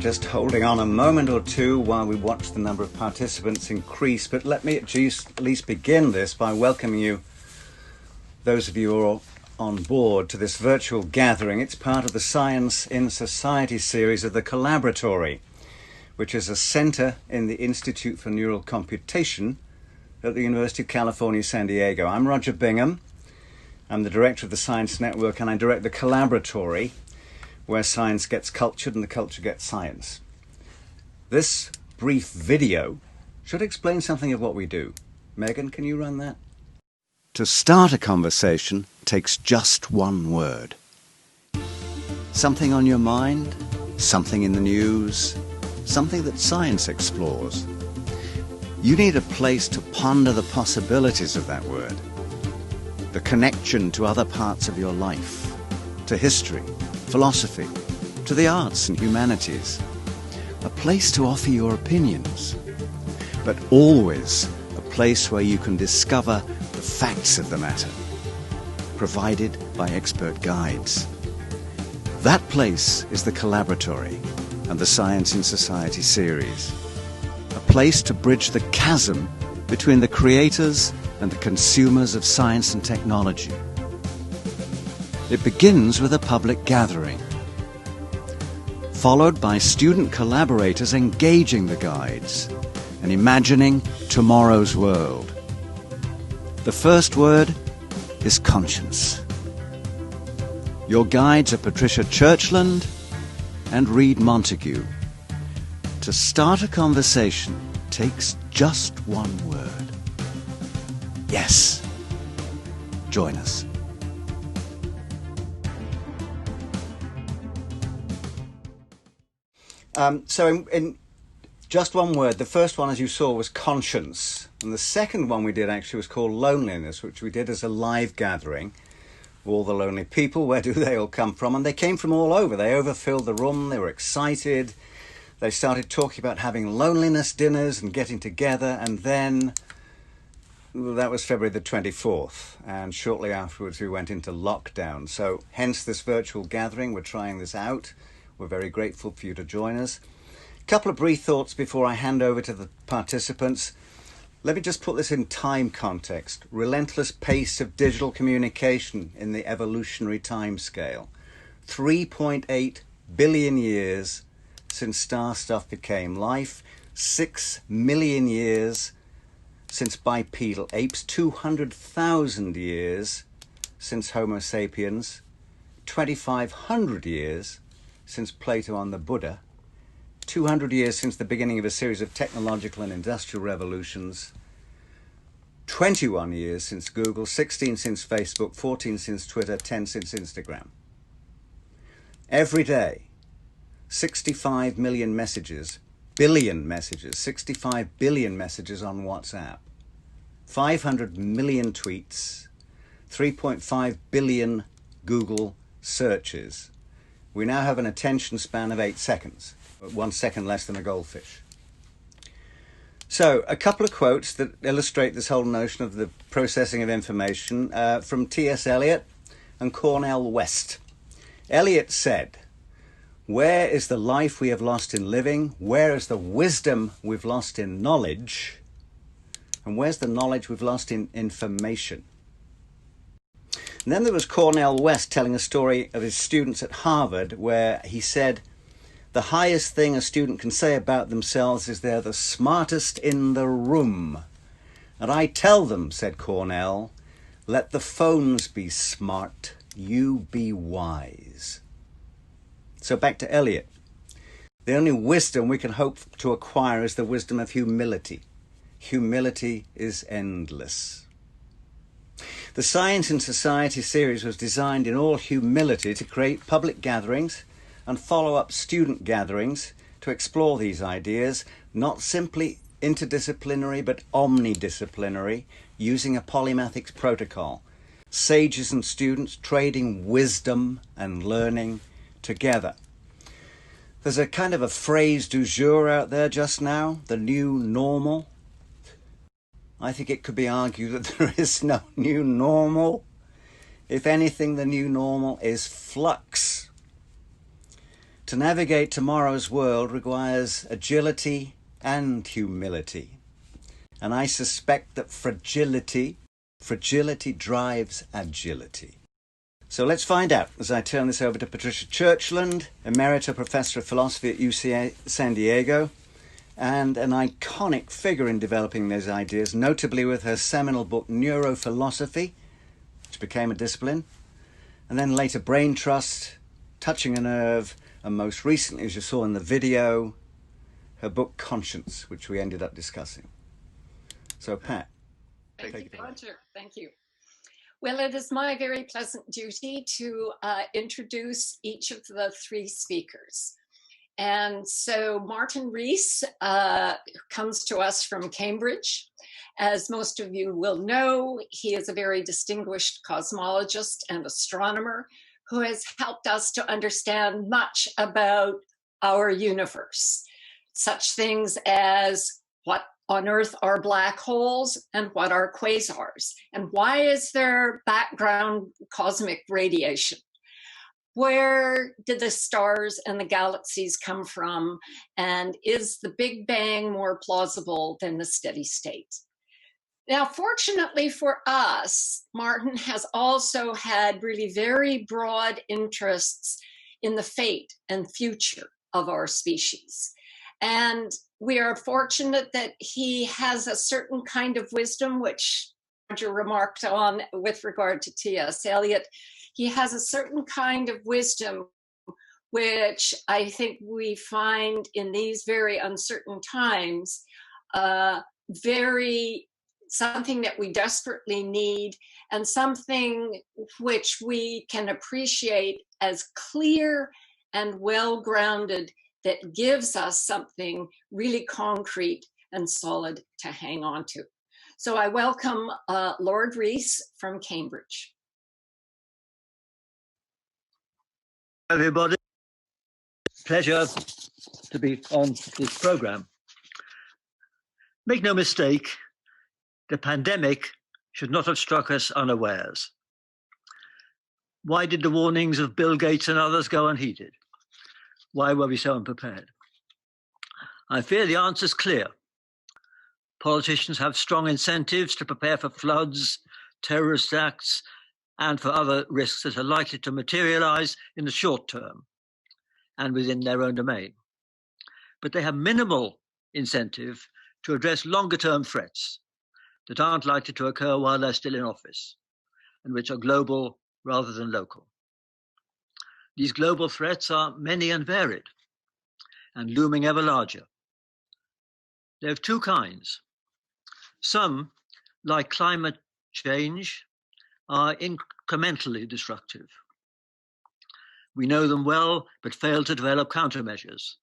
Just holding on a moment or two while we watch the number of participants increase, but let me at least begin this by welcoming you, those of you who are on board, to this virtual gathering. It's part of the Science in Society series of the Collaboratory, which is a center in the Institute for Neural Computation at the University of California, San Diego. I'm Roger Bingham. I'm the director of the Science Network, and I direct the Collaboratory, where science gets cultured and the culture gets science. This brief video should explain something of what we do. Megan, can you run that? To start a conversation takes just one word. Something on your mind, something in the news, something that science explores. You need a place to ponder the possibilities of that word, the connection to other parts of your life, to history, philosophy, to the arts and humanities, a place to offer your opinions, but always a place where you can discover the facts of the matter, provided by expert guides. That place is the Collaboratory and the Science in Society series, a place to bridge the chasm between the creators and the consumers of science and technology. It begins with a public gathering, followed by student collaborators engaging the guides and imagining tomorrow's world. The first word is conscience. Your guides are Patricia Churchland and Rees Montague. To start a conversation takes just one word. Yes. Join us. So in just one word, the first one, as you saw, was conscience. And the second one we did actually was called loneliness, which we did as a live gathering of all the lonely people. Where do they all come from? And they came from all over. They overfilled the room. They were excited. They started talking about having loneliness dinners and getting together. And then, well, that was February the 24th. And shortly afterwards, we went into lockdown. So hence this virtual gathering. We're trying this out. We're very grateful for you to join us. A couple of brief thoughts before I hand over to the participants. Let me just put this in time context. Relentless pace of digital communication in the evolutionary time scale. 3.8 billion years since star stuff became life. 6 million years since bipedal apes. 200,000 years since Homo sapiens. 2,500 years since Plato and the Buddha, 200 years since the beginning of a series of technological and industrial revolutions, 21 years since Google, 16 since Facebook, 14 since Twitter, 10 since Instagram. Every day, 65 million messages, 65 billion messages on WhatsApp, 500 million tweets, 3.5 billion Google searches. We now have an attention span of 8 seconds, 1 second less than a goldfish. So, a couple of quotes that illustrate this whole notion of the processing of information from T.S. Eliot and Cornel West. Eliot said, "Where is the life we have lost in living? Where is the wisdom we've lost in knowledge? And where's the knowledge we've lost in information?" And then there was Cornel West telling a story of his students at Harvard, where he said, "The highest thing a student can say about themselves is they're the smartest in the room. And I tell them," said Cornell, "let the phones be smart, you be wise." So back to Eliot. The only wisdom we can hope to acquire is the wisdom of humility. Humility is endless. The Science in Society series was designed in all humility to create public gatherings and follow up student gatherings to explore these ideas, not simply interdisciplinary but omnidisciplinary, using a polymathic protocol. Sages and students trading wisdom and learning together. There's a kind of a phrase du jour out there just now, the new normal. I think it could be argued that there is no new normal. If anything, the new normal is flux. To To navigate tomorrow's world requires agility and humility. And I suspect that fragility drives agility. So let's find out as I turn this over to Patricia Churchland, Emerita Professor of Philosophy at UC San Diego, and an iconic figure in developing these ideas, notably with her seminal book Neurophilosophy, which became a discipline, and then later Brain Trust, Touching a Nerve, and most recently, as you saw in the video, her book Conscience, which we ended up discussing. So Pat, thank you, Roger. Thank you. Well, it is my very pleasant duty to introduce each of the three speakers. And so Martin Rees comes to us from Cambridge. As most of you will know, he is a very distinguished cosmologist and astronomer who has helped us to understand much about our universe, such things as what on Earth are black holes and what are quasars, and why is there background cosmic radiation? Where did the stars and the galaxies come from? And is the Big Bang more plausible than the steady state? Now, fortunately for us, Martin has also had really very broad interests in the fate and future of our species. And we are fortunate that he has a certain kind of wisdom, which Roger remarked on with regard to T.S. Eliot. He has a certain kind of wisdom, which I think we find in these very uncertain times, something that we desperately need, and something which we can appreciate as clear and well-grounded, that gives us something really concrete and solid to hang on to. So I welcome Lord Rees from Cambridge. Everybody, pleasure to be on this program. Make no mistake, the pandemic should not have struck us unawares. Why did the warnings of Bill Gates and others go unheeded? Why were we so unprepared? I fear the answer is clear. Politicians have strong incentives to prepare for floods, terrorist acts, and for other risks that are likely to materialize in the short term and within their own domain. But they have minimal incentive to address longer-term threats that aren't likely to occur while they're still in office and which are global rather than local. These global threats are many and varied and looming ever larger. They're of two kinds. Some, like climate change, are incrementally destructive. We know them well, but fail to develop countermeasures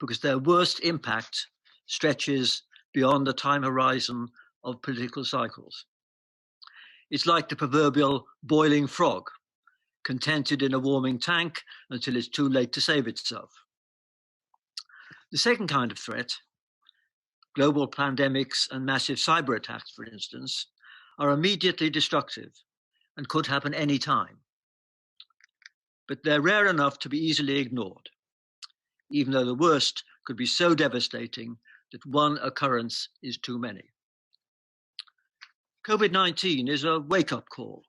because their worst impact stretches beyond the time horizon of political cycles. It's like the proverbial boiling frog, contented in a warming tank until it's too late to save itself. The second kind of threat, global pandemics and massive cyber attacks, for instance, are immediately destructive and could happen any time. But they're rare enough to be easily ignored, even though the worst could be so devastating that one occurrence is too many. COVID-19 is a wake-up call.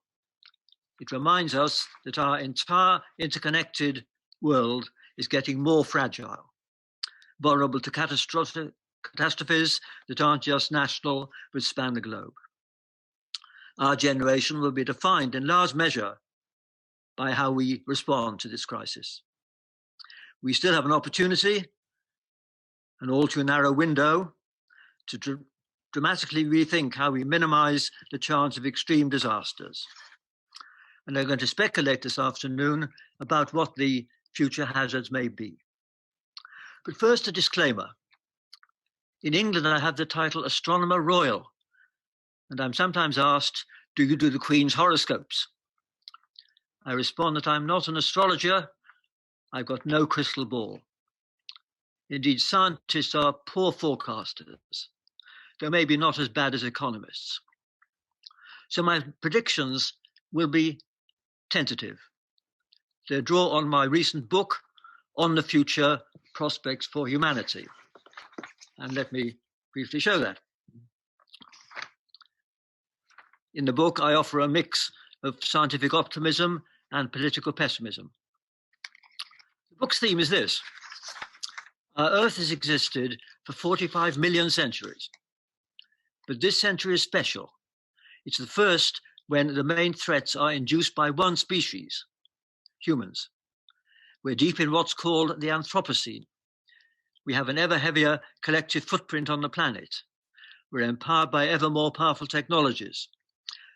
It reminds us that our entire interconnected world is getting more fragile, vulnerable to catastrophes that aren't just national, but span the globe. Our generation will be defined in large measure by how we respond to this crisis. We still have an opportunity, an all too narrow window, to dramatically rethink how we minimize the chance of extreme disasters. And I'm going to speculate this afternoon about what the future hazards may be. But first, a disclaimer. In England, I have the title Astronomer Royal, and I'm sometimes asked, do you do the Queen's horoscopes? I respond that I'm not an astrologer. I've got no crystal ball. Indeed, scientists are poor forecasters, though maybe not as bad as economists. So my predictions will be tentative. They draw on my recent book on the future prospects for humanity. And let me briefly show that. In the book, I offer a mix of scientific optimism and political pessimism. The book's theme is this: our Earth has existed for 45 million centuries, but this century is special. It's the first when the main threats are induced by one species, humans. We're deep in what's called the Anthropocene. We have an ever heavier collective footprint on the planet. We're empowered by ever more powerful technologies,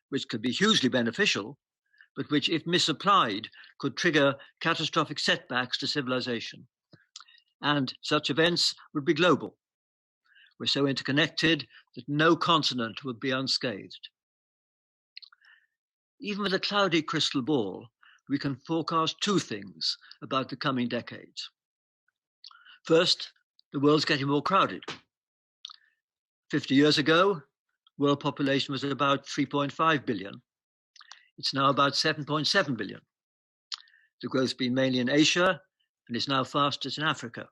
which could be hugely beneficial, but which, if misapplied, could trigger catastrophic setbacks to civilization. And such events would be global. We're so interconnected that no continent would be unscathed. Even with a cloudy crystal ball, we can forecast two things about the coming decades. First, the world's getting more crowded. 50 years ago, world population was at about 3.5 billion. It's now about 7.7 billion. The growth's been mainly in Asia and is now fastest in Africa.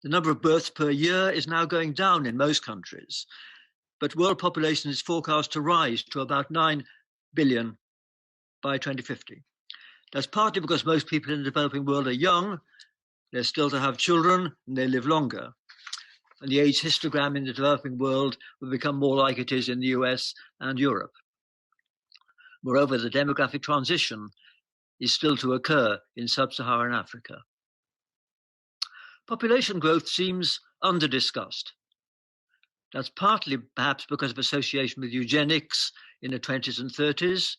The number of births per year is now going down in most countries, but world population is forecast to rise to about 9 billion by 2050. That's partly because most people in the developing world are young, they're still to have children, and they live longer. And the age histogram in the developing world will become more like it is in the US and Europe. Moreover, the demographic transition is still to occur in sub-Saharan Africa. Population growth seems under-discussed. That's partly perhaps because of association with eugenics in the 20s and 30s,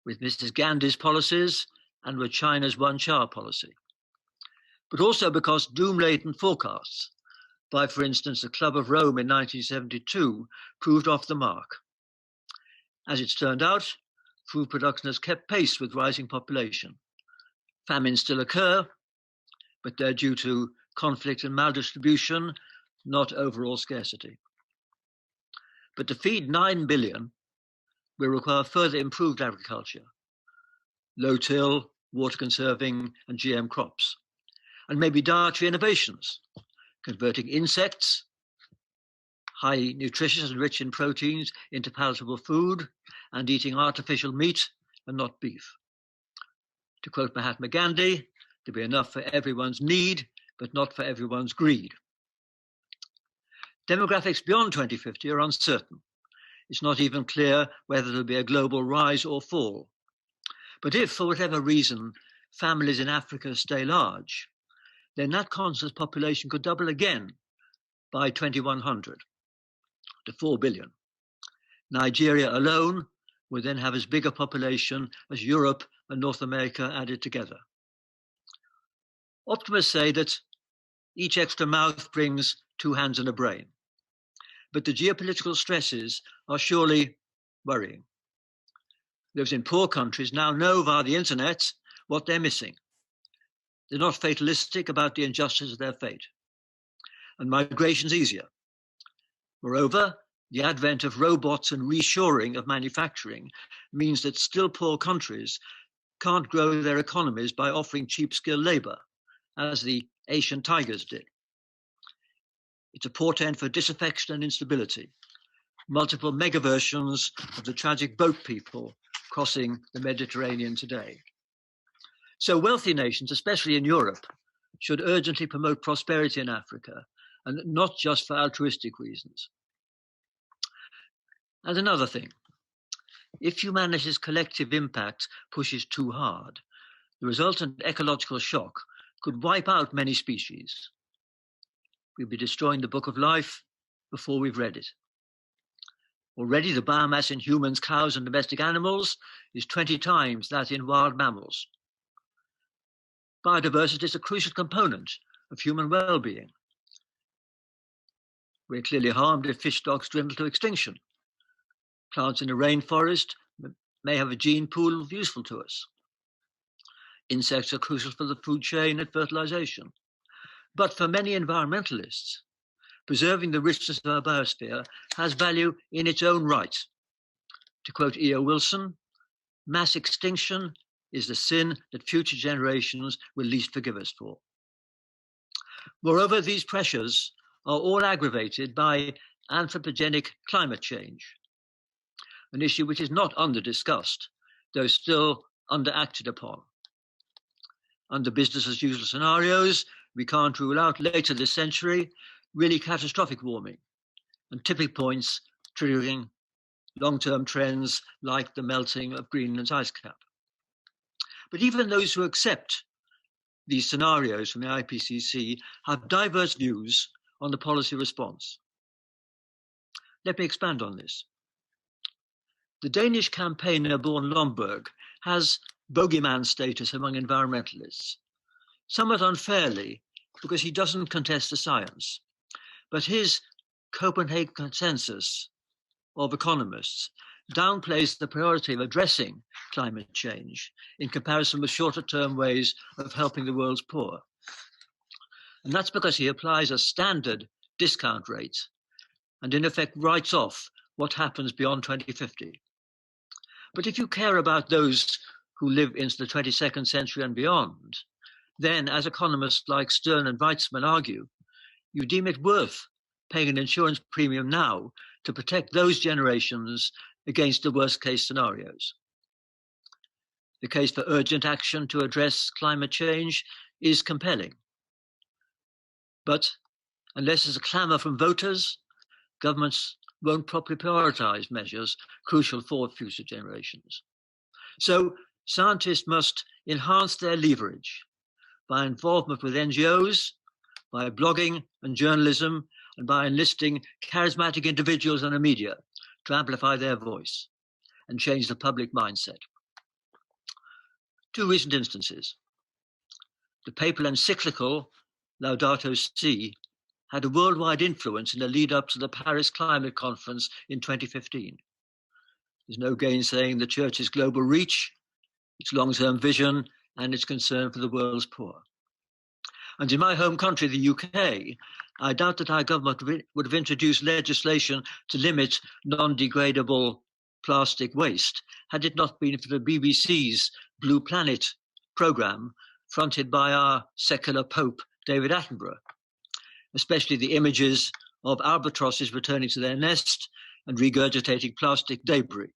with Mrs. Gandhi's policies, and with China's one-child policy. But also because doom-laden forecasts by, for instance, the Club of Rome in 1972 proved off the mark. As it's turned out, food production has kept pace with rising population. Famines still occur, but they're due to conflict and maldistribution, not overall scarcity. But to feed 9 billion, will require further improved agriculture, low-till, water-conserving, and GM crops, and maybe dietary innovations, converting insects, highly nutritious and rich in proteins, into palatable food, and eating artificial meat and not beef. To quote Mahatma Gandhi, to be enough for everyone's need, but not for everyone's greed. Demographics beyond 2050 are uncertain. It's not even clear whether there'll be a global rise or fall. But if, for whatever reason, families in Africa stay large, then that continent's population could double again by 2100 to 4 billion. Nigeria alone would then have as big a population as Europe and North America added together. Optimists say that each extra mouth brings 2 hands and a brain. But the geopolitical stresses are surely worrying. Those in poor countries now know via the internet what they're missing. They're not fatalistic about the injustice of their fate. And migration's easier. Moreover, the advent of robots and reshoring of manufacturing means that still poor countries can't grow their economies by offering cheap skilled labor, as the Asian tigers did. It's a portent for disaffection and instability, multiple megaversions of the tragic boat people crossing the Mediterranean today. So wealthy nations, especially in Europe, should urgently promote prosperity in Africa, and not just for altruistic reasons. And another thing, if humanity's collective impact pushes too hard, the resultant ecological shock could wipe out many species. We'll be destroying the book of life before we've read it. Already the biomass in humans, cows, and domestic animals is 20 times that in wild mammals. Biodiversity is a crucial component of human well-being. We're clearly harmed if fish stocks dwindle to extinction. Plants in a rainforest may have a gene pool useful to us. Insects are crucial for the food chain and fertilization. But for many environmentalists, preserving the richness of our biosphere has value in its own right. To quote E.O. Wilson, mass extinction is the sin that future generations will least forgive us for. Moreover, these pressures are all aggravated by anthropogenic climate change, an issue which is not under-discussed, though still under-acted upon. Under business-as-usual scenarios, we can't rule out later this century really catastrophic warming and tipping points triggering long-term trends like the melting of Greenland's ice cap. But even those who accept these scenarios from the IPCC have diverse views on the policy response. Let me expand on this. The Danish campaigner Born Lomborg has bogeyman status among environmentalists, somewhat unfairly because he doesn't contest the science, but his Copenhagen consensus of economists downplays the priority of addressing climate change in comparison with shorter-term ways of helping the world's poor. And that's because he applies a standard discount rate and in effect writes off what happens beyond 2050. But if you care about those who live into the 22nd century and beyond, then, as economists like Stern and Weitzman argue, you deem it worth paying an insurance premium now to protect those generations against the worst-case scenarios. The case for urgent action to address climate change is compelling. But unless there's a clamour from voters, governments won't properly prioritise measures crucial for future generations. So scientists must enhance their leverage by involvement with NGOs, by blogging and journalism, and by enlisting charismatic individuals and the media to amplify their voice and change the public mindset. Two recent instances. The papal encyclical Laudato Si had a worldwide influence in the lead up to the Paris Climate Conference in 2015. There's no gainsaying the Church's global reach, its long-term vision, and its concern for the world's poor. And in my home country, the UK, I doubt that our government would have introduced legislation to limit non-degradable plastic waste had it not been for the BBC's Blue Planet programme fronted by our secular Pope, David Attenborough, especially the images of albatrosses returning to their nest and regurgitating plastic debris,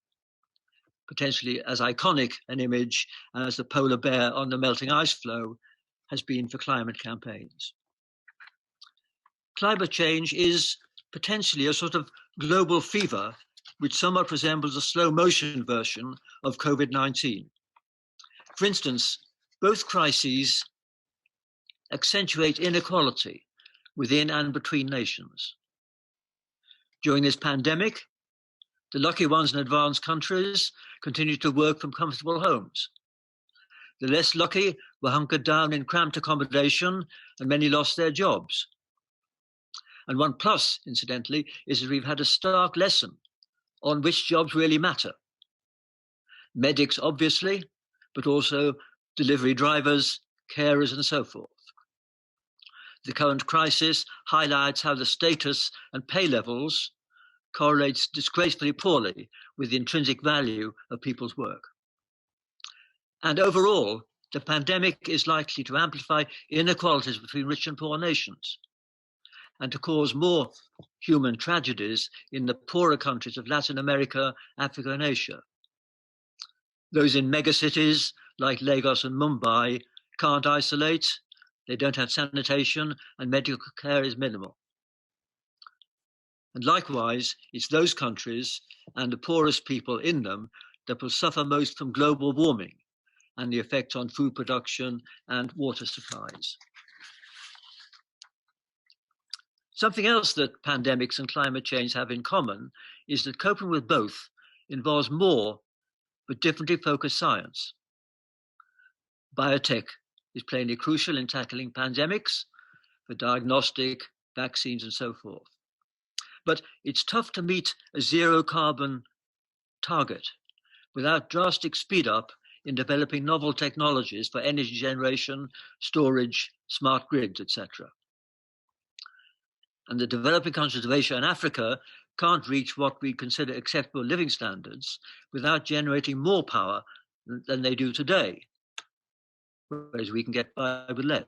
potentially as iconic an image as the polar bear on the melting ice floe has been for climate campaigns. Climate change is potentially a sort of global fever which somewhat resembles a slow motion version of COVID-19. For instance, both crises accentuate inequality within and between nations. During this pandemic, the lucky ones in advanced countries continue to work from comfortable homes. The less lucky were hunkered down in cramped accommodation, and many lost their jobs. And one plus, incidentally, is that we've had a stark lesson on which jobs really matter. Medics, obviously, but also delivery drivers, carers, and so forth. The current crisis highlights how the status and pay levels correlates disgracefully poorly with the intrinsic value of people's work. And overall, the pandemic is likely to amplify inequalities between rich and poor nations and to cause more human tragedies in the poorer countries of Latin America, Africa, and Asia. Those in megacities like Lagos and Mumbai can't isolate, they don't have sanitation, and medical care is minimal. And likewise, it's those countries and the poorest people in them that will suffer most from global warming and the effect on food production and water supplies. Something else that pandemics and climate change have in common is that coping with both involves more but differently focused science. Biotech is plainly crucial in tackling pandemics for diagnostic, vaccines, and so forth. But it's tough to meet a zero carbon target without drastic speed up in developing novel technologies for energy generation, storage, smart grids, etc. And the developing countries of Asia and Africa can't reach what we consider acceptable living standards without generating more power than they do today, whereas we can get by with less.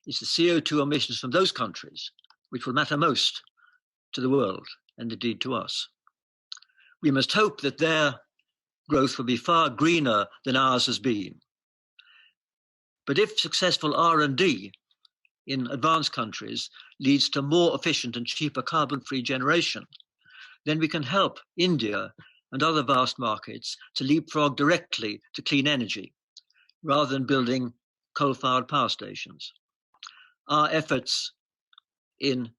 It's the CO2 emissions from those countries which will matter most to the world and indeed to us. We must hope that their growth will be far greener than ours has been. But if successful R&D in advanced countries leads to more efficient and cheaper carbon-free generation, then we can help India and other vast markets to leapfrog directly to clean energy, rather than building coal-fired power stations. Our efforts in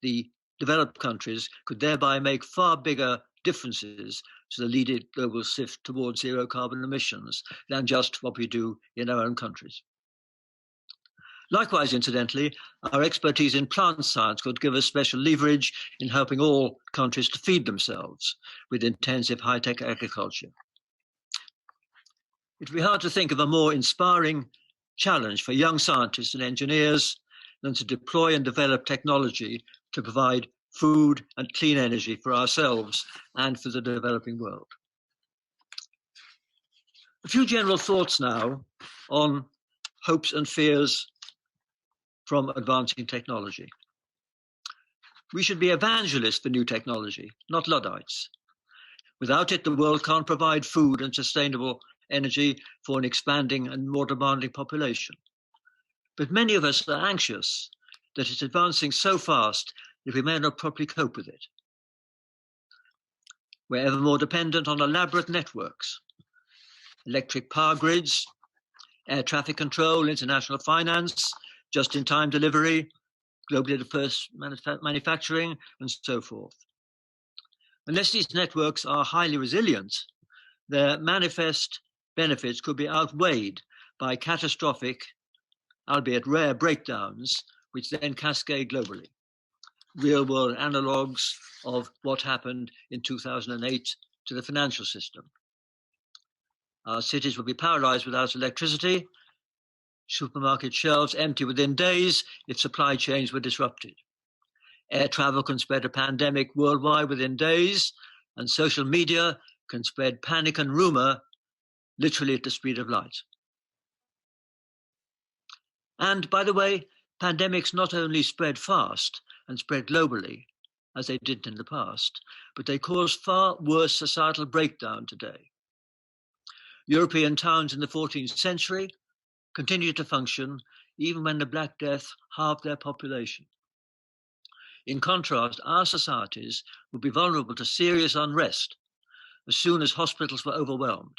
the developed countries could thereby make far bigger differences to the needed global shift towards zero carbon emissions than just what we do in our own countries. Likewise, incidentally, our expertise in plant science could give us special leverage in helping all countries to feed themselves with intensive high-tech agriculture. It would be hard to think of a more inspiring challenge for young scientists and engineers than to deploy and develop technology to provide food and clean energy for ourselves and for the developing world. A few general thoughts now on hopes and fears from advancing technology. We should be evangelists for new technology, not Luddites. Without it, the world can't provide food and sustainable energy for an expanding and more demanding population. But many of us are anxious that it's advancing so fast that we may not properly cope with it. We're ever more dependent on elaborate networks, electric power grids, air traffic control, international finance, just-in-time delivery, globally diverse manufacturing, and so forth. Unless these networks are highly resilient, their manifest benefits could be outweighed by catastrophic, albeit rare, breakdowns, which then cascade globally. Real-world analogues of what happened in 2008 to the financial system. Our cities will be paralyzed without electricity, supermarket shelves empty within days if supply chains were disrupted. Air travel can spread a pandemic worldwide within days, and social media can spread panic and rumor literally at the speed of light. And by the way, pandemics not only spread fast and spread globally, as they did in the past, but they cause far worse societal breakdown today. European towns in the 14th century continued to function even when the Black Death halved their population. In contrast, our societies would be vulnerable to serious unrest as soon as hospitals were overwhelmed,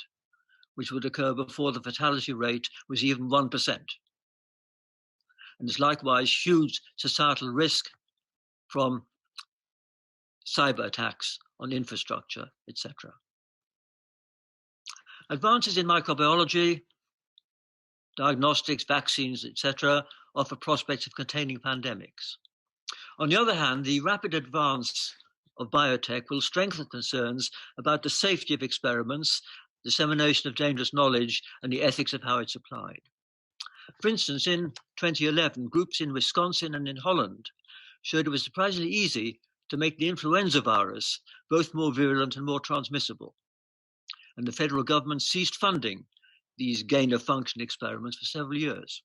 which would occur before the fatality rate was even 1%. And there's likewise huge societal risk from cyber attacks on infrastructure, etc. Advances in microbiology, diagnostics, vaccines, etc., offer prospects of containing pandemics. On the other hand, the rapid advance of biotech will strengthen concerns about the safety of experiments, dissemination of dangerous knowledge, and the ethics of how it's applied. For instance, in 2011, groups in Wisconsin and in Holland showed it was surprisingly easy to make the influenza virus both more virulent and more transmissible. And the federal government ceased funding these gain-of-function experiments for several years.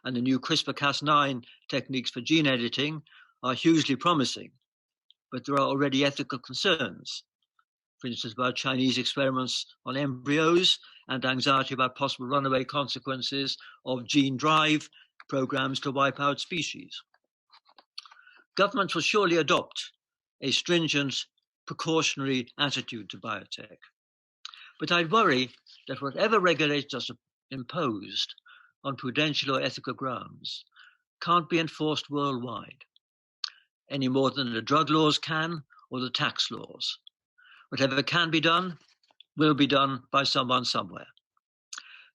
And the new CRISPR-Cas9 techniques for gene editing are hugely promising, but there are already ethical concerns, for instance, about Chinese experiments on embryos and anxiety about possible runaway consequences of gene drive programs to wipe out species. Governments will surely adopt a stringent, precautionary attitude to biotech. But I'd worry that whatever regulations are imposed on prudential or ethical grounds can't be enforced worldwide, any more than the drug laws can or the tax laws. Whatever can be done will be done by someone somewhere.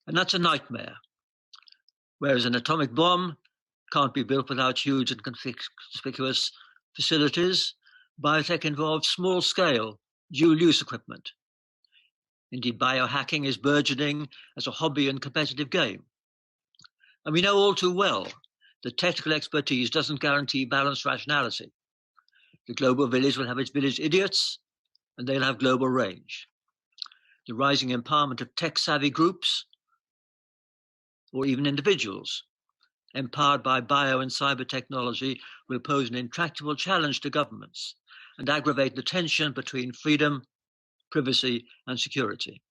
And that's a nightmare. Whereas an atomic bomb can't be built without huge and conspicuous facilities, biotech involves small-scale, dual-use equipment. Indeed, biohacking is burgeoning as a hobby and competitive game. And we know all too well that technical expertise doesn't guarantee balanced rationality. The global village will have its village idiots, and they'll have global range. The rising empowerment of tech-savvy groups or even individuals, empowered by bio and cyber technology, will pose an intractable challenge to governments and aggravate the tension between freedom, privacy, and security.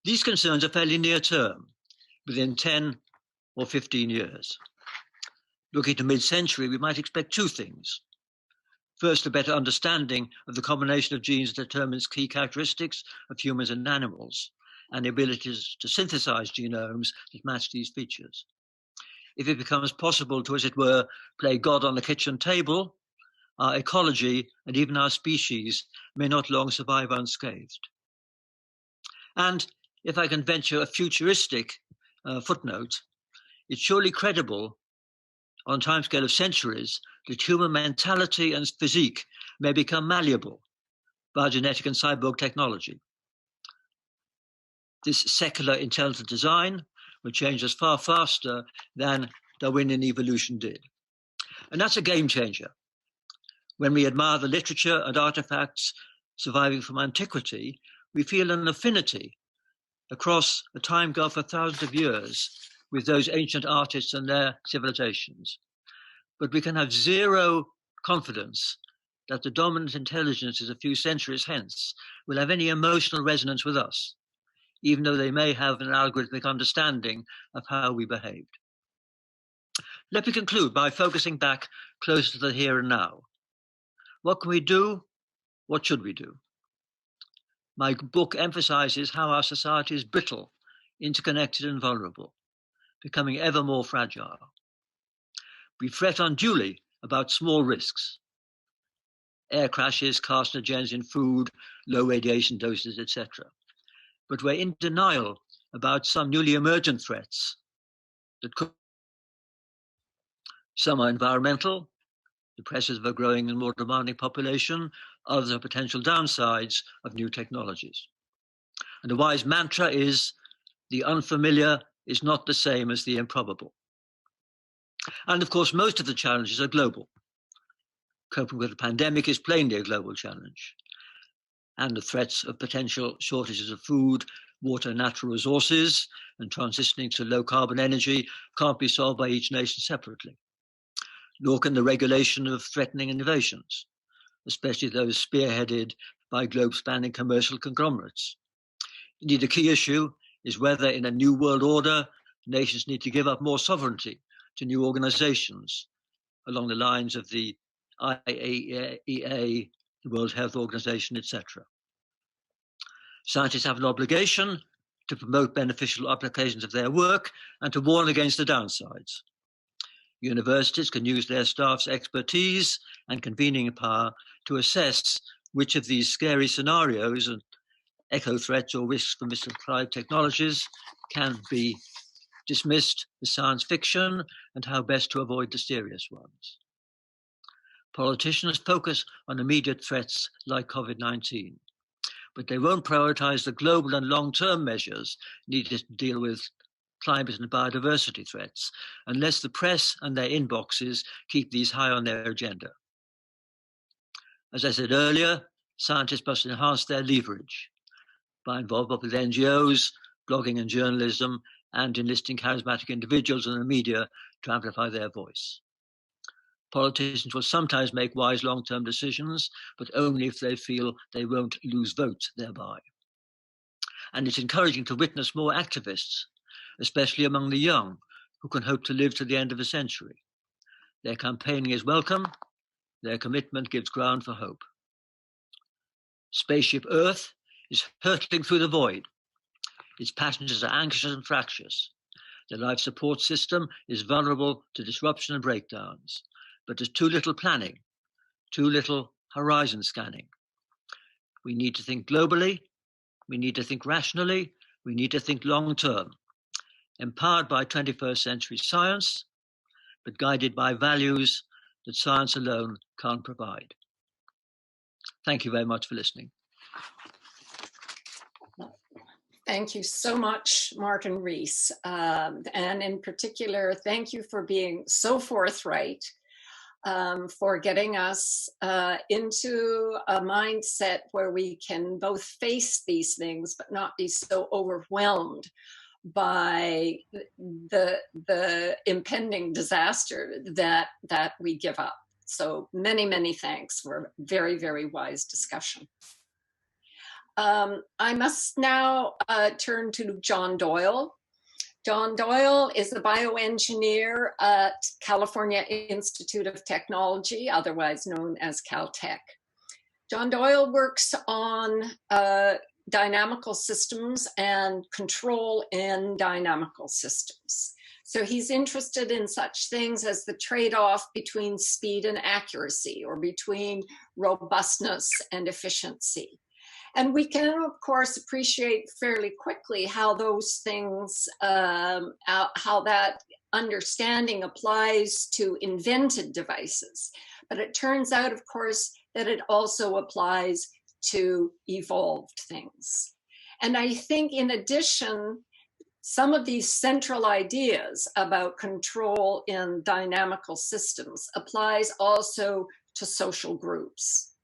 These concerns are fairly near term, within 10 or 15 years. Looking to mid-century, we might expect two things. First, a better understanding of the combination of genes that determines key characteristics of humans and animals, and the abilities to synthesize genomes that match these features. If it becomes possible to, as it were, play God on the kitchen table, our ecology and even our species may not long survive unscathed. And if I can venture a futuristic footnote, it's surely credible on a timescale of centuries that human mentality and physique may become malleable by genetic and cyborg technology. This secular intelligent design will change us far faster than Darwinian evolution did. And that's a game changer. When we admire the literature and artifacts surviving from antiquity, we feel an affinity across a time gulf of thousands of years with those ancient artists and their civilizations. But we can have zero confidence that the dominant intelligences a few centuries hence will have any emotional resonance with us, even though they may have an algorithmic understanding of how we behaved. Let me conclude by focusing back closer to the here and now. What can we do? What should we do? My book emphasizes how our society is brittle, interconnected, and vulnerable, becoming ever more fragile. We fret unduly about small risks, air crashes, carcinogens in food, low radiation doses, etc. But we're in denial about some newly emergent threats that could. Some are environmental, the pressures of a growing and more demanding population. Others are potential downsides of new technologies. And the wise mantra is, the unfamiliar is not the same as the improbable. And of course, most of the challenges are global. Coping with the pandemic is plainly a global challenge. And the threats of potential shortages of food, water, and natural resources, and transitioning to low carbon energy can't be solved by each nation separately. Nor can the regulation of threatening innovations, especially those spearheaded by globe-spanning commercial conglomerates. Indeed, the key issue is whether in a new world order, nations need to give up more sovereignty to new organizations along the lines of the IAEA, the World Health Organization, etc. Scientists have an obligation to promote beneficial applications of their work and to warn against the downsides. Universities can use their staff's expertise and convening power to assess which of these scary scenarios and echo threats or risks from misapplied technologies can be dismissed as science fiction and how best to avoid the serious ones. Politicians focus on immediate threats like COVID-19, but they won't prioritize the global and long-term measures needed to deal with climate and biodiversity threats, unless the press and their inboxes keep these high on their agenda. As I said earlier, scientists must enhance their leverage by involvement with NGOs, blogging and journalism, and enlisting charismatic individuals in the media to amplify their voice. Politicians will sometimes make wise long-term decisions, but only if they feel they won't lose votes thereby. And it's encouraging to witness more activists, especially among the young, who can hope to live to the end of the century. Their campaigning is welcome. Their commitment gives ground for hope. Spaceship Earth is hurtling through the void. Its passengers are anxious and fractious. The life support system is vulnerable to disruption and breakdowns, but there's too little planning, too little horizon scanning. We need to think globally. We need to think rationally. We need to think long-term, empowered by 21st century science, but guided by values that science alone can't provide. Thank you very much for listening. Thank you so much, Martin Rees. And in particular, thank you for being so forthright, for getting us into a mindset where we can both face these things, but not be so overwhelmed by the impending disaster that we give up. So many, many thanks for a very, very wise discussion. I must now turn to John Doyle. John Doyle is a bioengineer at California Institute of Technology, otherwise known as Caltech. John Doyle works on dynamical systems and control in dynamical systems. So he's interested in such things as the trade-off between speed and accuracy, or between robustness and efficiency. And we can, of course, appreciate fairly quickly how those things, how that understanding applies to invented devices. But it turns out, of course, that it also applies to evolved things. And I think, in addition, some of these central ideas about control in dynamical systems applies also to social groups.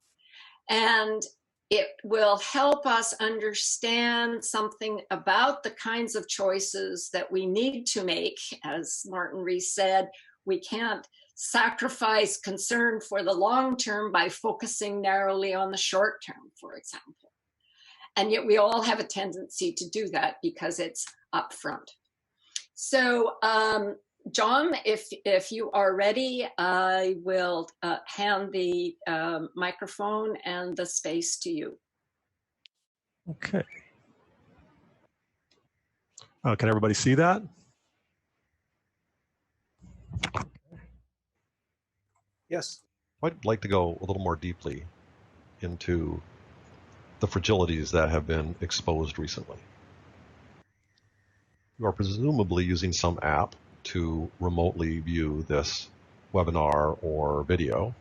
And it will help us understand something about the kinds of choices that we need to make. As Martin Rees said, we can't sacrifice concern for the long term by focusing narrowly on the short term, for example. And yet we all have a tendency to do that because it's upfront. So, John, if you are ready, I will hand the microphone and the space to you. Okay. Can everybody see that? Yes. I'd like to go a little more deeply into the fragilities that have been exposed recently. You are presumably using some app to remotely view this webinar or video,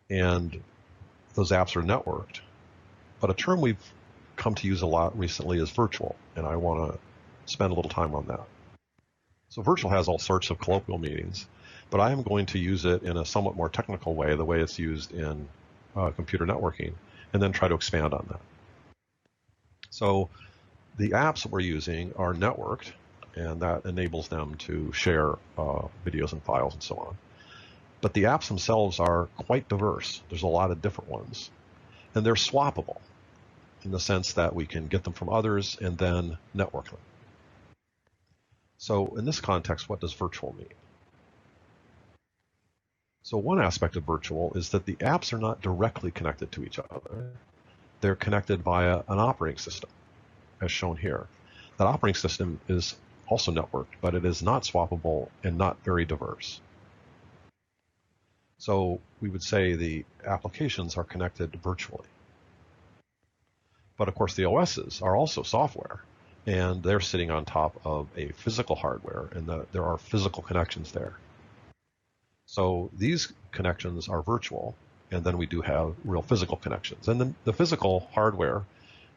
and those apps are networked. But a term we've come to use a lot recently is virtual, and I want to spend a little time on that. So virtual has all sorts of colloquial meanings, but I am going to use it in a somewhat more technical way, the way it's used in computer networking, and then try to expand on that. So the apps that we're using are networked, and that enables them to share videos and files and so on. But the apps themselves are quite diverse. There's a lot of different ones. And they're swappable in the sense that we can get them from others and then network them. So in this context, what does virtual mean? So one aspect of virtual is that the apps are not directly connected to each other. They're connected via an operating system, as shown here. That operating system is also networked, but it is not swappable and not very diverse. So we would say the applications are connected virtually. But of course the OSs are also software, and they're sitting on top of a physical hardware, and there are physical connections there. So these connections are virtual, and then we do have real physical connections. And then the physical hardware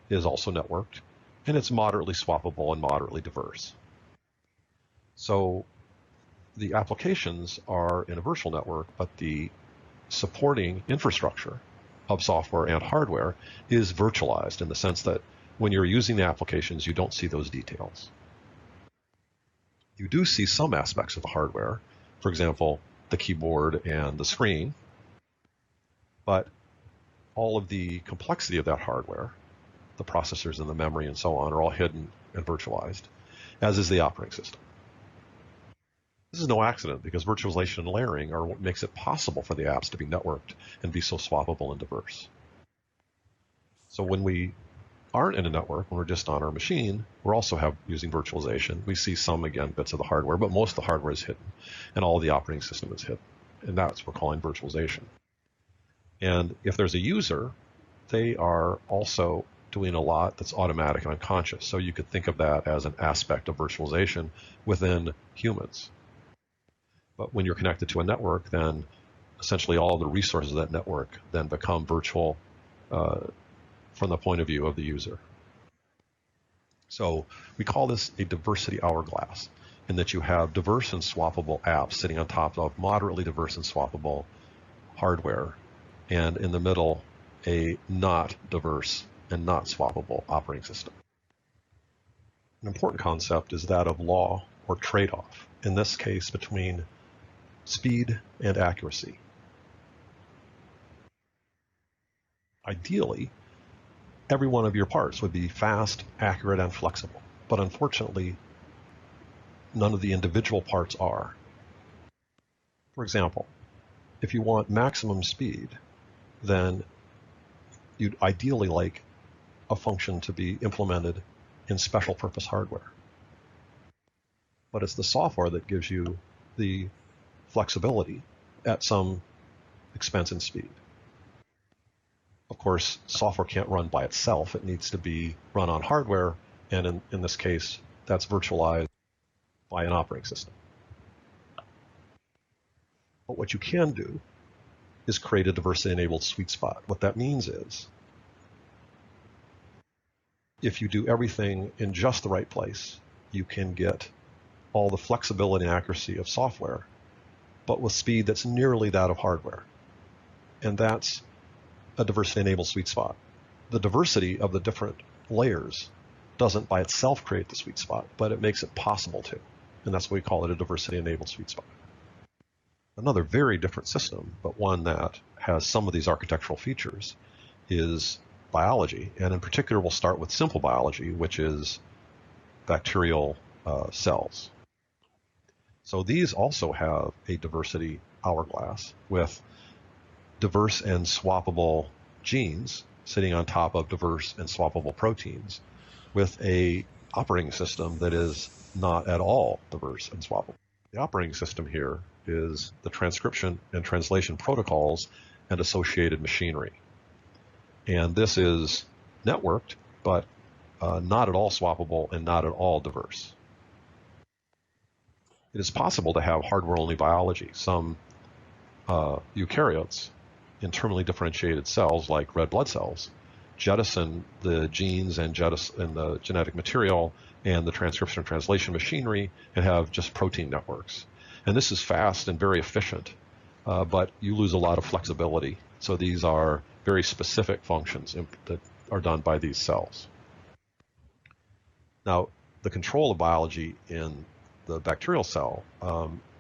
is also networked, and it's moderately swappable and moderately diverse. So the applications are in a virtual network, but the supporting infrastructure of software and hardware is virtualized in the sense that when you're using the applications, you don't see those details. You do see some aspects of the hardware, for example, the keyboard and the screen, but all of the complexity of that hardware, the processors and the memory and so on, are all hidden and virtualized, as is the operating system. This is no accident, because virtualization and layering are what makes it possible for the apps to be networked and be so swappable and diverse. So when we aren't in a network, when we're just on our machine, we're also using virtualization. We see some, again, bits of the hardware, but most of the hardware is hidden, and all of the operating system is hidden. And that's what we're calling virtualization. And if there's a user, they are also doing a lot that's automatic and unconscious. So you could think of that as an aspect of virtualization within humans. But when you're connected to a network, then essentially all of the resources of that network then become virtual from the point of view of the user. So we call this a diversity hourglass, in that you have diverse and swappable apps sitting on top of moderately diverse and swappable hardware, and in the middle, a not diverse and not swappable operating system. An important concept is that of law or trade-off, in this case between speed and accuracy. Ideally, every one of your parts would be fast, accurate, and flexible, but unfortunately, none of the individual parts are. For example, if you want maximum speed, then you'd ideally like a function to be implemented in special purpose hardware. But it's the software that gives you the flexibility at some expense in speed. Of course, software can't run by itself. It needs to be run on hardware, and in this case, that's virtualized by an operating system. But what you can do is create a diversity-enabled sweet spot. What that means is, if you do everything in just the right place, you can get all the flexibility and accuracy of software, but with speed that's nearly that of hardware. And that's a diversity-enabled sweet spot. The diversity of the different layers doesn't by itself create the sweet spot, but it makes it possible to. And that's why we call it a diversity-enabled sweet spot. Another very different system, but one that has some of these architectural features, is biology. And in particular, we'll start with simple biology, which is bacterial cells. So these also have a diversity hourglass with diverse and swappable genes sitting on top of diverse and swappable proteins with a operating system that is not at all diverse and swappable. The operating system here is the transcription and translation protocols and associated machinery. And this is networked, but not at all swappable and not at all diverse. It is possible to have hardware-only biology. Some eukaryotes, internally differentiated cells like red blood cells, jettison the genes and jettison the genetic material and the transcription and translation machinery and have just protein networks. And this is fast and very efficient, but you lose a lot of flexibility. So these are very specific functions that are done by these cells. Now, the control of biology in the bacterial cell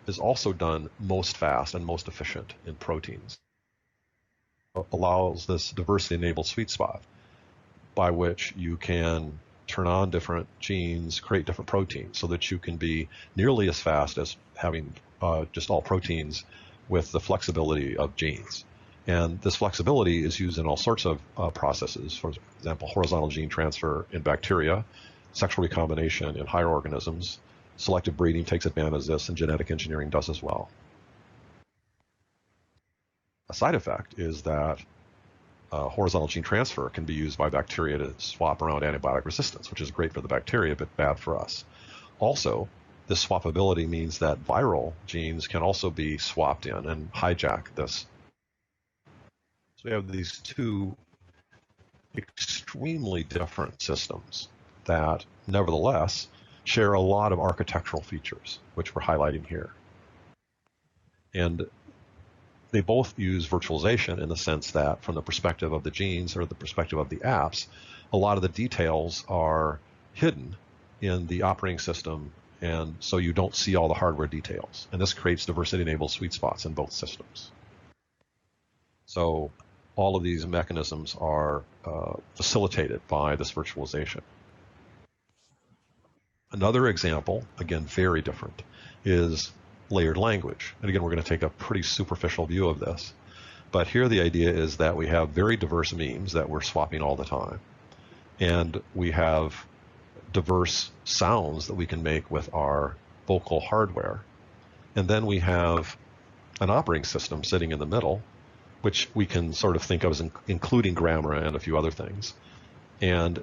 is also done most fast and most efficient in proteins. Allows this diversity-enabled sweet spot by which you can turn on different genes, create different proteins, so that you can be nearly as fast as having just all proteins with the flexibility of genes. And this flexibility is used in all sorts of processes. For example, horizontal gene transfer in bacteria, sexual recombination in higher organisms, selective breeding takes advantage of this, and genetic engineering does as well. A side effect is that horizontal gene transfer can be used by bacteria to swap around antibiotic resistance, which is great for the bacteria, but bad for us. Also, this swappability means that viral genes can also be swapped in and hijack this. So we have these two extremely different systems that nevertheless share a lot of architectural features, which we're highlighting here. And they both use virtualization in the sense that from the perspective of the genes or the perspective of the apps, a lot of the details are hidden in the operating system, and so you don't see all the hardware details. And this creates diversity-enabled sweet spots in both systems. So all of these mechanisms are facilitated by this virtualization. Another example, again, very different, is layered language. And again, we're going to take a pretty superficial view of this. But here the idea is that we have very diverse memes that we're swapping all the time. And we have diverse sounds that we can make with our vocal hardware. And then we have an operating system sitting in the middle, which we can sort of think of as including grammar and a few other things. And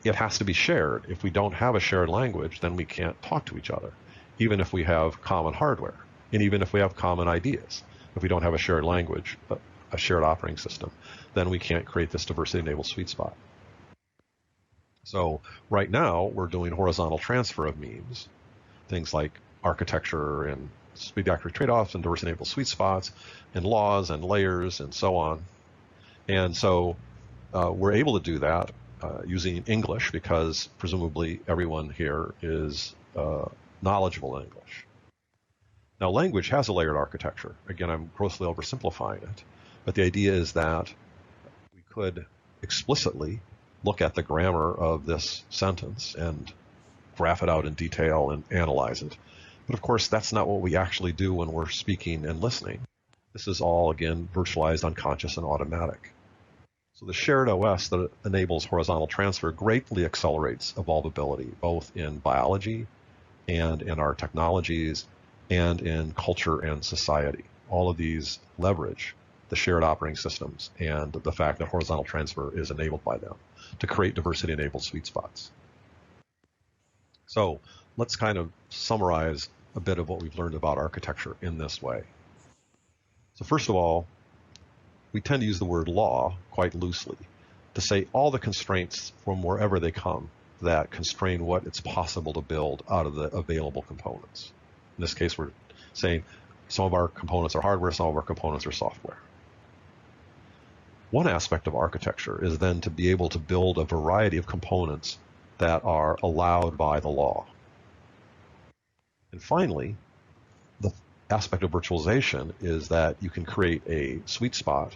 it has to be shared. If we don't have a shared language, then we can't talk to each other, even if we have common hardware, and even if we have common ideas. If we don't have a shared language, a shared operating system, then we can't create this diversity-enabled sweet spot. So right now, we're doing horizontal transfer of memes, things like architecture and speed accuracy trade-offs and diversity-enabled sweet spots and laws and layers and so on. And so we're able to do that using English because presumably everyone here is knowledgeable in English. Now, language has a layered architecture. Again, I'm grossly oversimplifying it, but the idea is that we could explicitly look at the grammar of this sentence and graph it out in detail and analyze it. But of course, that's not what we actually do when we're speaking and listening. This is all, again, virtualized, unconscious, and automatic. So the shared OS that enables horizontal transfer greatly accelerates evolvability, both in biology and in our technologies and in culture and society. All of these leverage the shared operating systems and the fact that horizontal transfer is enabled by them to create diversity-enabled sweet spots. So let's kind of summarize a bit of what we've learned about architecture in this way. So first of all, we tend to use the word law quite loosely to say all the constraints from wherever they come that constrain what it's possible to build out of the available components. In this case, we're saying some of our components are hardware, some of our components are software. One aspect of architecture is then to be able to build a variety of components that are allowed by the law. And finally, the aspect of virtualization is that you can create a sweet spot,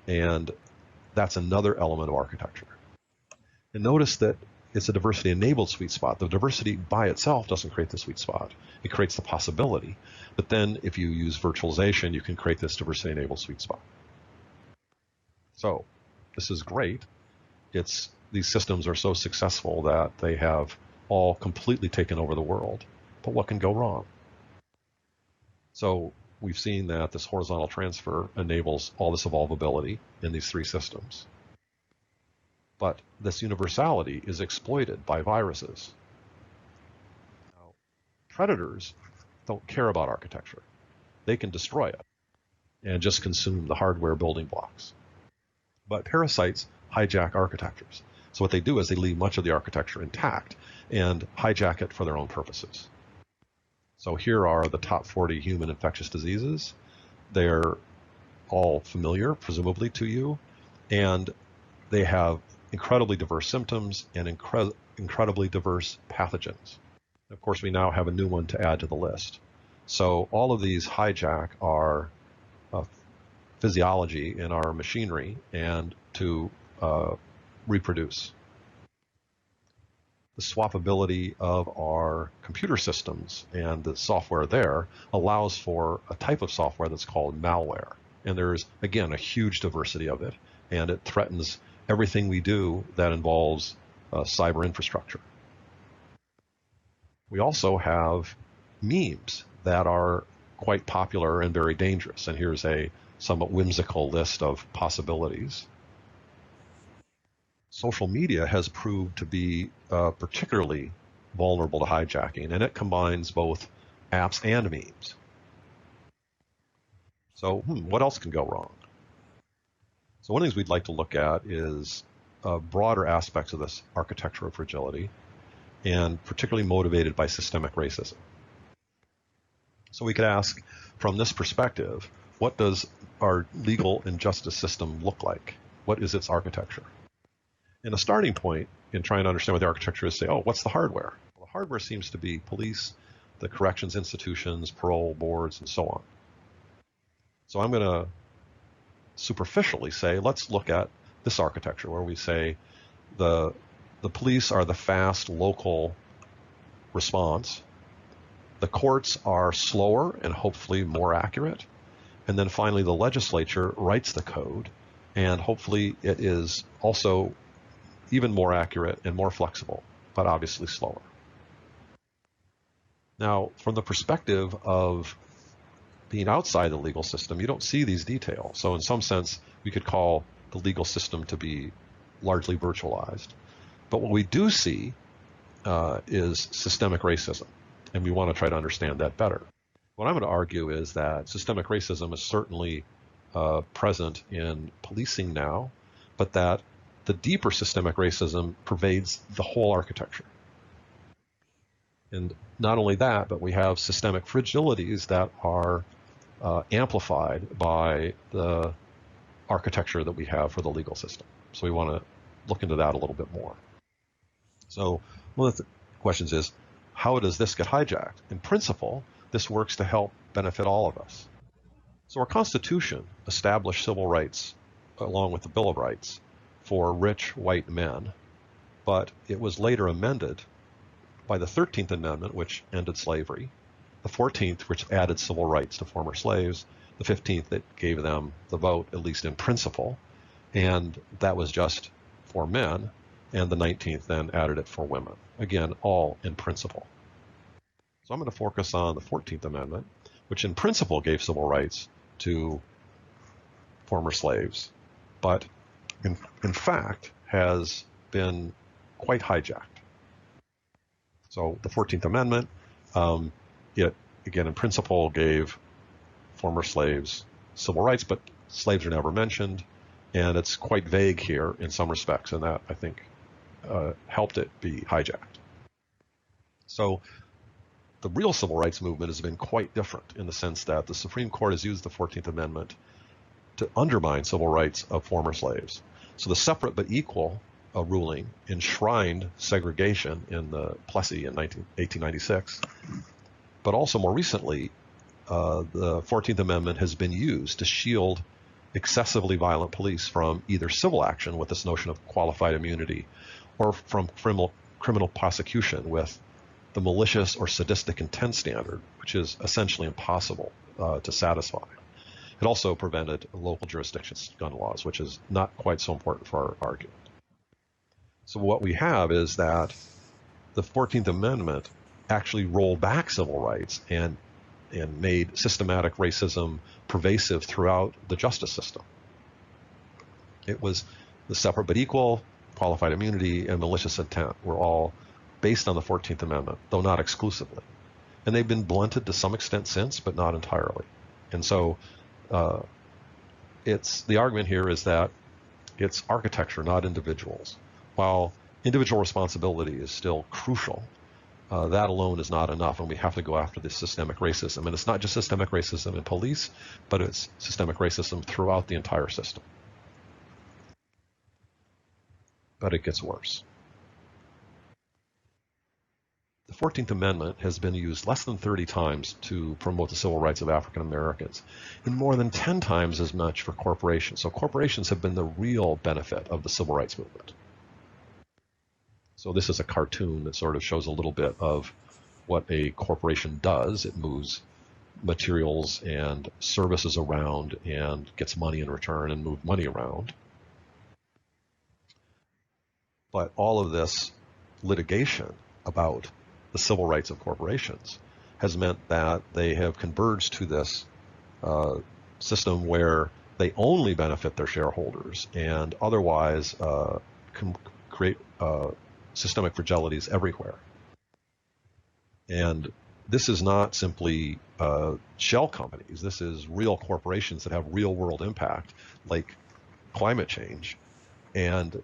and that's another element of architecture. And notice that it's a diversity-enabled sweet spot. The diversity by itself doesn't create the sweet spot. It creates the possibility. But then if you use virtualization, you can create this diversity-enabled sweet spot. So this is great. These systems are so successful that they have all completely taken over the world. But what can go wrong? So we've seen that this horizontal transfer enables all this evolvability in these three systems. But this universality is exploited by viruses. Now, predators don't care about architecture. They can destroy it and just consume the hardware building blocks. But parasites hijack architectures. So what they do is they leave much of the architecture intact and hijack it for their own purposes. So here are the top 40 human infectious diseases. They're all familiar, presumably, to you, and they have incredibly diverse symptoms and incredibly diverse pathogens. Of course, we now have a new one to add to the list. So all of these hijack our physiology in our machinery and to reproduce. The swappability of our computer systems and the software there allows for a type of software that's called malware. And there's, again, a huge diversity of it, and it threatens everything we do that involves cyber infrastructure. We also have memes that are quite popular and very dangerous. And here's a somewhat whimsical list of possibilities. Social media has proved to be particularly vulnerable to hijacking, and it combines both apps and memes. So what else can go wrong? So one of the things we'd like to look at is broader aspects of this architecture of fragility, and particularly motivated by systemic racism. So we could ask, from this perspective, what does our legal and justice system look like? What is its architecture? And a starting point in trying to understand what the architecture is, say, oh, what's the hardware? Well, the hardware seems to be police, the corrections institutions, parole boards, and so on. So I'm going to superficially say, let's look at this architecture where we say the police are the fast local response. The courts are slower and hopefully more accurate. And then finally, the legislature writes the code, and hopefully it is also even more accurate and more flexible, but obviously slower. Now, from the perspective of being outside the legal system, you don't see these details. So in some sense, we could call the legal system to be largely virtualized. But what we do see is systemic racism, and we want to try to understand that better. What I'm going to argue is that systemic racism is certainly present in policing now, but that the deeper systemic racism pervades the whole architecture. And not only that, but we have systemic fragilities that are amplified by the architecture that we have for the legal system. So we want to look into that a little bit more. So one of the questions is, how does this get hijacked? In principle, this works to help benefit all of us. So our Constitution established civil rights along with the Bill of Rights for rich white men, but it was later amended by the 13th Amendment, which ended slavery, the 14th, which added civil rights to former slaves, the 15th that gave them the vote, at least in principle, and that was just for men, and the 19th then added it for women. Again, all in principle. So I'm going to focus on the 14th Amendment, which in principle gave civil rights to former slaves, but in fact has been quite hijacked. So the 14th Amendment, it again in principle gave former slaves civil rights, but slaves are never mentioned, and it's quite vague here in some respects, and that I think helped it be hijacked. So the real civil rights movement has been quite different in the sense that the Supreme Court has used the 14th Amendment to undermine civil rights of former slaves. So the separate but equal ruling enshrined segregation in the Plessy in 1896, but also more recently, the 14th Amendment has been used to shield excessively violent police from either civil action with this notion of qualified immunity or from criminal prosecution with the malicious or sadistic intent standard, which is essentially impossible to satisfy. It also prevented local jurisdictions gun laws, which is not quite so important for our argument. So what we have is that the 14th Amendment actually rolled back civil rights and made systematic racism pervasive throughout the justice system. It was the separate but equal, qualified immunity, and malicious intent were all based on the 14th Amendment, though not exclusively. And they've been blunted to some extent since, but not entirely. And so the argument here is that it's architecture, not individuals. While individual responsibility is still crucial, that alone is not enough, and we have to go after this systemic racism. And it's not just systemic racism in police, but it's systemic racism throughout the entire system. But it gets worse. The 14th Amendment has been used less than 30 times to promote the civil rights of African Americans, and more than 10 times as much for corporations. So corporations have been the real benefit of the civil rights movement. So this is a cartoon that sort of shows a little bit of what a corporation does. It moves materials and services around and gets money in return and moves money around. But all of this litigation about the civil rights of corporations has meant that they have converged to this system where they only benefit their shareholders and otherwise can create systemic fragilities everywhere. And this is not simply shell companies. This is real corporations that have real world impact, like climate change. And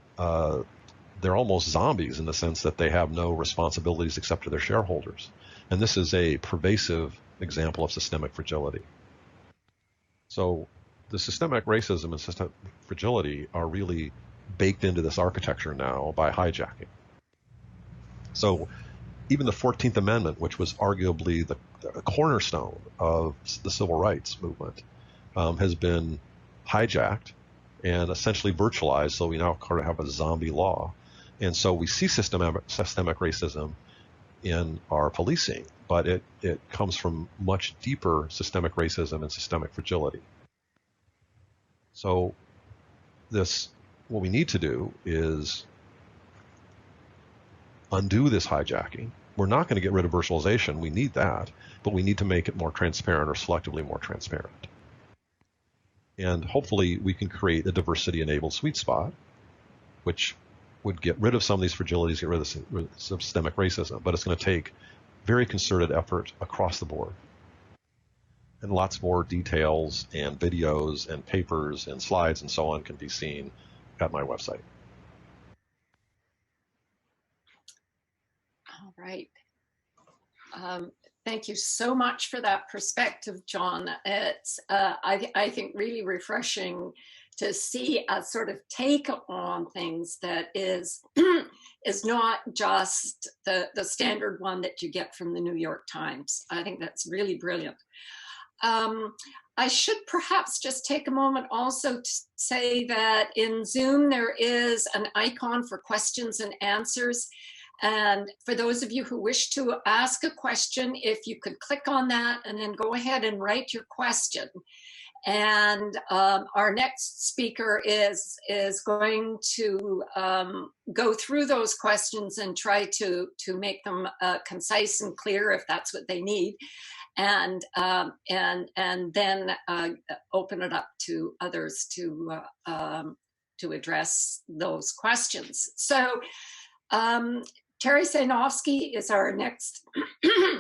they're almost zombies in the sense that they have no responsibilities except to their shareholders. And this is a pervasive example of systemic fragility. So the systemic racism and systemic fragility are really baked into this architecture now by hijacking. So even the 14th Amendment, which was arguably the cornerstone of the civil rights movement, has been hijacked and essentially virtualized, so we now kind of have a zombie law. And so we see systemic racism in our policing, but it comes from much deeper systemic racism and systemic fragility. So what we need to do is undo this hijacking. We're not going to get rid of virtualization. We need that, but we need to make it more transparent or selectively more transparent. And hopefully we can create a diversity-enabled sweet spot, which would get rid of some of these fragilities, get rid of systemic racism, but it's going to take very concerted effort across the board. And lots more details and videos and papers and slides and so on can be seen at my website. All right. Thank you so much for that perspective, John. It's, I think, really refreshing to see a sort of take on things that is is not just the standard one that you get from the New York Times. I think that's really brilliant. I should perhaps just take a moment also to say that in Zoom there is an icon for questions and answers. And for those of you who wish to ask a question, if you could click on that and then go ahead and write your question. And our next speaker is going to go through those questions and try to make them concise and clear if that's what they need. And then open it up to others to address those questions. So Terry Sejnowski is our next,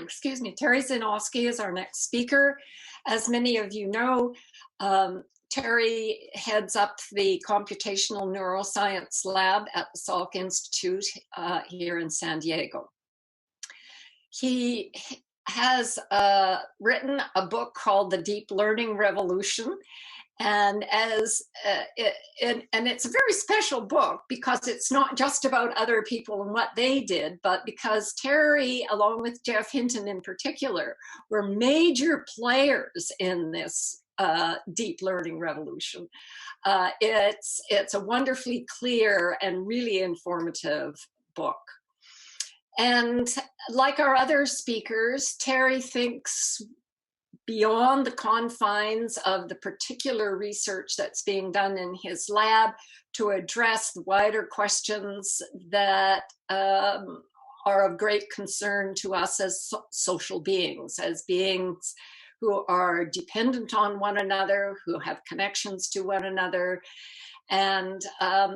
excuse me, Terry Sejnowski is our next speaker. As many of you know, Terry heads up the computational neuroscience lab at the Salk Institute here in San Diego. He has written a book called The Deep Learning Revolution. And it's a very special book because it's not just about other people and what they did, but because Terry, along with Jeff Hinton in particular, were major players in this deep learning revolution. It's a wonderfully clear and really informative book. And like our other speakers, Terry thinks beyond the confines of the particular research that's being done in his lab to address the wider questions that are of great concern to us as social beings, as beings who are dependent on one another, who have connections to one another. And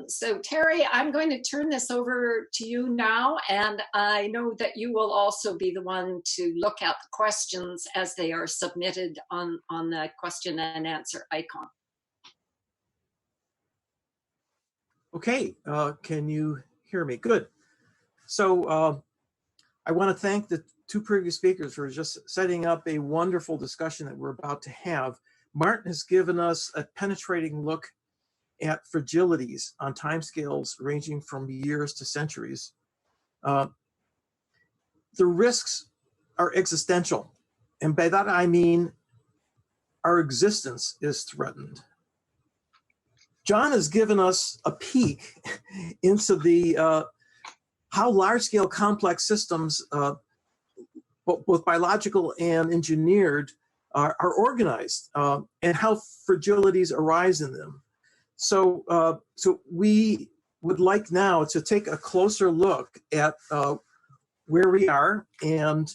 so Terry, I'm going to turn this over to you now, and I know that you will also be the one to look at the questions as they are submitted on the question and answer icon. Okay, can you hear me? Good. So I want to thank the two previous speakers for just setting up a wonderful discussion that we're about to have. Martin has given us a penetrating look at fragilities on timescales ranging from years to centuries. The risks are existential, and by that I mean our existence is threatened. John has given us a peek into the how large-scale complex systems, both biological and engineered, are organized, and how fragilities arise in them. So, so we would like now to take a closer look at where we are and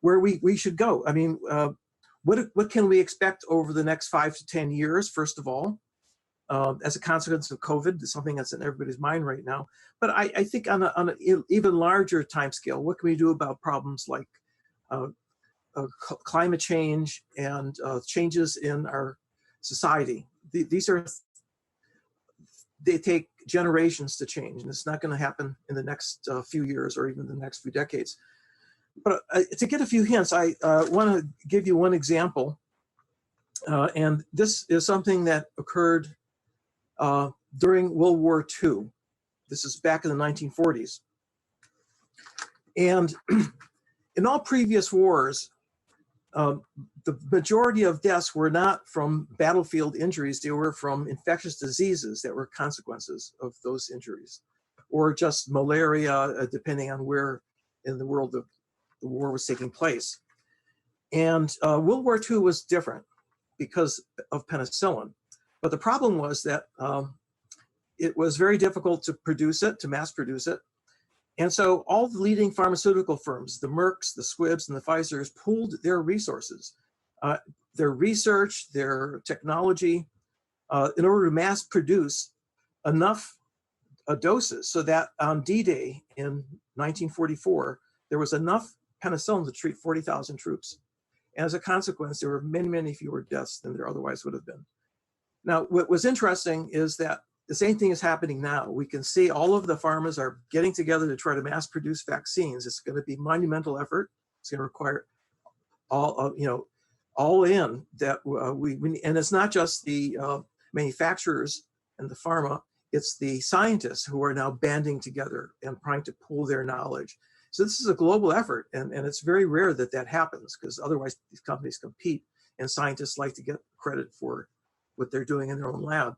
where we should go. I mean, what can we expect over the next 5 to 10 years, first of all, as a consequence of COVID? It's something that's in everybody's mind right now. But I think on an even larger time scale, what can we do about problems like climate change and changes in our society? These are, they take generations to change, and it's not going to happen in the next few years or even the next few decades. But to get a few hints, I want to give you one example, and this is something that occurred during World War II. This is back in the 1940s. And in all previous wars, the majority of deaths were not from battlefield injuries, they were from infectious diseases that were consequences of those injuries, or just malaria, depending on where in the world the war was taking place. And World War II was different because of penicillin. But the problem was that it was very difficult to produce it, to mass produce it. And so all the leading pharmaceutical firms, the Mercks, the Squibbs, and the Pfizers, pooled their resources, their research, their technology, in order to mass produce enough doses so that on D-Day in 1944, there was enough penicillin to treat 40,000 troops. And as a consequence, there were many, many fewer deaths than there otherwise would have been. Now, what was interesting is that the same thing is happening now. We can see all of the pharmas are getting together to try to mass produce vaccines. It's going to be a monumental effort. It's going to require all in that and it's not just the manufacturers and the pharma, it's the scientists who are now banding together and trying to pool their knowledge. So this is a global effort, and it's very rare that that happens, because otherwise these companies compete and scientists like to get credit for what they're doing in their own lab.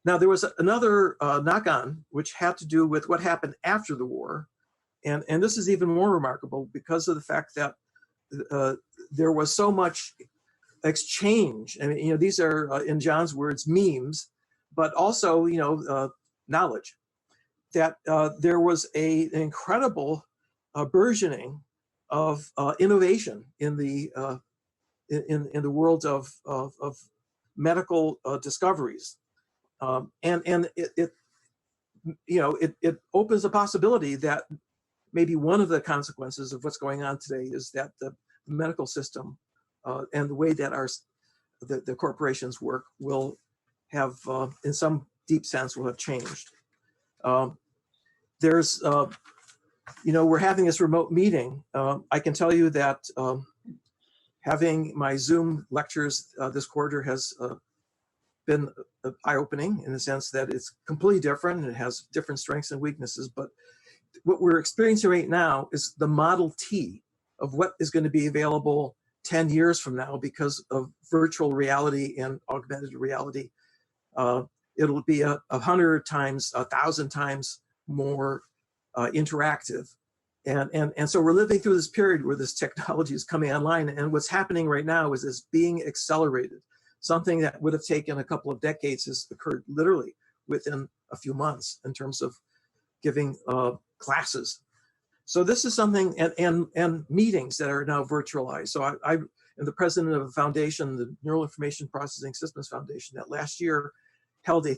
Now, there was another knock-on, which had to do with what happened after the war. And this is even more remarkable because of the fact that there was so much exchange. I mean, you know, these are, in John's words, memes, but also, you know, knowledge. That there was an incredible burgeoning of innovation in the world of medical discoveries, and it you know, it opens a possibility that maybe one of the consequences of what's going on today is that the medical system and the way that the corporations work will have, in some deep sense, will have changed. There's, you know, we're having this remote meeting. I can tell you that having my Zoom lectures this quarter has been eye-opening in the sense that it's completely different and it has different strengths and weaknesses. But what we're experiencing right now is the Model T of what is going to be available 10 years from now because of virtual reality and augmented reality. It'll be 100 times, 1,000 times more interactive. And so we're living through this period where this technology is coming online, and what's happening right now is it's being accelerated. Something that would have taken a couple of decades has occurred literally within a few months in terms of giving classes. So this is something, and meetings that are now virtualized. So I am the president of a foundation, the Neural Information Processing Systems Foundation, that last year held a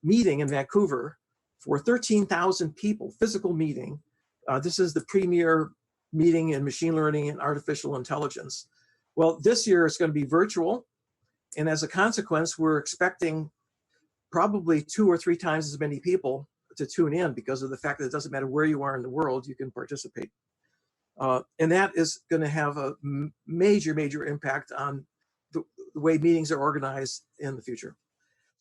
meeting in Vancouver for 13,000 people, physical meeting. This is the premier meeting in machine learning and artificial intelligence. Well, this year it's going to be virtual. And as a consequence, we're expecting probably 2 or 3 times as many people to tune in because of the fact that it doesn't matter where you are in the world, you can participate. And that is going to have a major, major impact on the way meetings are organized in the future.